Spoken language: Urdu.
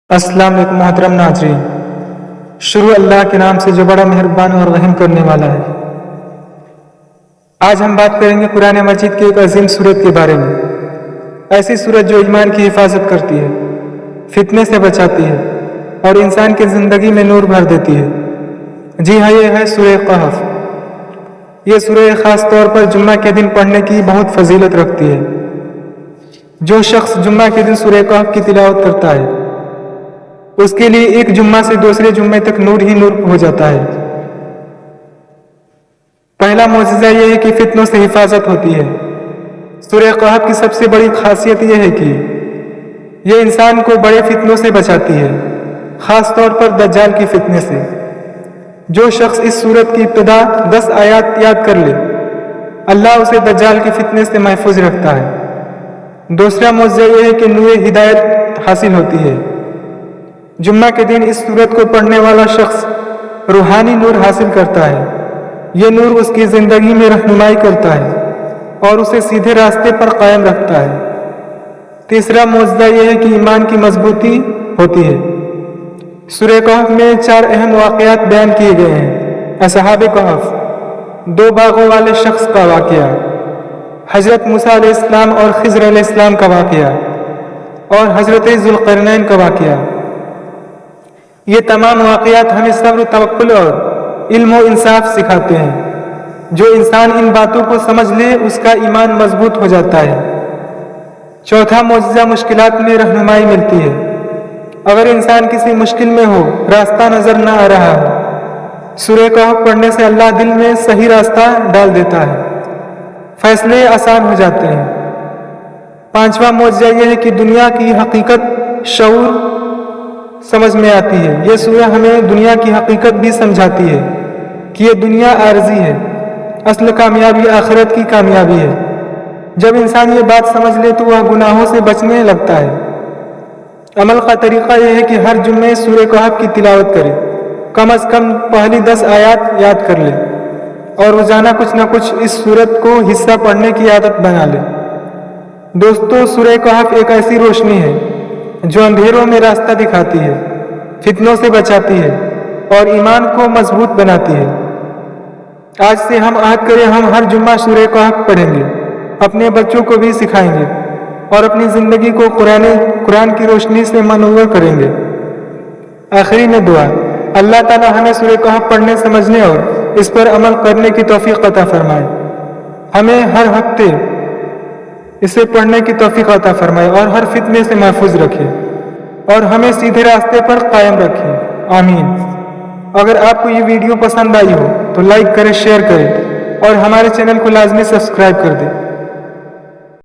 السلام علیکم محترم ناظرین، شروع اللہ کے نام سے جو بڑا مہربان اور رحم کرنے والا ہے۔ آج ہم بات کریں گے قرآن مجید کی ایک عظیم سورت کے بارے میں، ایسی سورت جو ایمان کی حفاظت کرتی ہے، فتنے سے بچاتی ہے اور انسان کی زندگی میں نور بھر دیتی ہے۔ جی ہاں، یہ ہے سورہ کہف۔ یہ سورہ خاص طور پر جمعہ کے دن پڑھنے کی بہت فضیلت رکھتی ہے۔ جو شخص جمعہ کے دن سورہ کہف کی تلاوت کرتا ہے، اس کے لیے ایک جمعہ سے دوسرے جمعے تک نور ہی نور ہو جاتا ہے۔ پہلا معجزہ یہ ہے کہ فتنوں سے حفاظت ہوتی ہے۔ سورہ کہف کی سب سے بڑی خاصیت یہ ہے کہ یہ انسان کو بڑے فتنوں سے بچاتی ہے، خاص طور پر دجال کی فتنے سے۔ جو شخص اس سورت کی ابتدا 10 آیات یاد کر لے، اللہ اسے دجال کی فتنے سے محفوظ رکھتا ہے۔ دوسرا معجزہ یہ ہے کہ نور ہدایت حاصل ہوتی ہے۔ جمعہ کے دن اس سورت کو پڑھنے والا شخص روحانی نور حاصل کرتا ہے۔ یہ نور اس کی زندگی میں رہنمائی کرتا ہے اور اسے سیدھے راستے پر قائم رکھتا ہے۔ تیسرا معجزہ یہ ہے کہ ایمان کی مضبوطی ہوتی ہے۔ سورہ کہف میں 4 اہم واقعات بیان کیے گئے ہیں۔ اصحاب کہف، 2 باغوں والے شخص کا واقعہ، حضرت موسیٰ علیہ السلام اور خضر علیہ السلام کا واقعہ، اور حضرت ذوالقرنین کا واقعہ۔ یہ تمام واقعات ہمیں صبر و توکل اور علم و انصاف سکھاتے ہیں۔ جو انسان ان باتوں کو سمجھ لے، اس کا ایمان مضبوط ہو جاتا ہے۔ چوتھا معجزہ، مشکلات میں رہنمائی ملتی ہے۔ اگر انسان کسی مشکل میں ہو، راستہ نظر نہ آ رہا ہو، سورہ کہف پڑھنے سے اللہ دل میں صحیح راستہ ڈال دیتا ہے، فیصلے آسان ہو جاتے ہیں۔ پانچواں معجزہ یہ ہے کہ دنیا کی حقیقت شعور سمجھ میں آتی ہے۔ یہ سورہ ہمیں دنیا کی حقیقت بھی سمجھاتی ہے کہ یہ دنیا عارضی ہے، اصل کامیابی آخرت کی کامیابی ہے۔ جب انسان یہ بات سمجھ لے تو وہ گناہوں سے بچنے لگتا ہے۔ عمل کا طریقہ یہ ہے کہ ہر جمعے سورہ کہف کی تلاوت کرے، کم از کم پہلی 10 آیات یاد کر لے اور روزانہ کچھ نہ کچھ اس سورت کو حصہ پڑھنے کی عادت بنا لے۔ دوستو، سورہ کہف ایک ایسی روشنی ہے جو اندھیروں میں راستہ دکھاتی ہے، فتنوں سے بچاتی ہے اور ایمان کو مضبوط بناتی ہے۔ آج سے ہم عہد کریں، ہم ہر جمعہ سورہ کہف پڑھیں گے، اپنے بچوں کو بھی سکھائیں گے اور اپنی زندگی کو قرآن کی روشنی سے منور کریں گے۔ آخری میں دعا، اللہ تعالی ہمیں سورہ کہف پڑھنے، سمجھنے اور اس پر عمل کرنے کی توفیق عطا فرمائے۔ ہمیں ہر ہفتے اسے پڑھنے کی توفیق عطا فرمائے اور ہر فتنے سے محفوظ رکھے اور ہمیں سیدھے راستے پر قائم رکھے، آمین۔ اگر آپ کو یہ ویڈیو پسند آئی ہو تو لائک کریں، شیئر کریں اور ہمارے چینل کو لازمی سبسکرائب کر دیں۔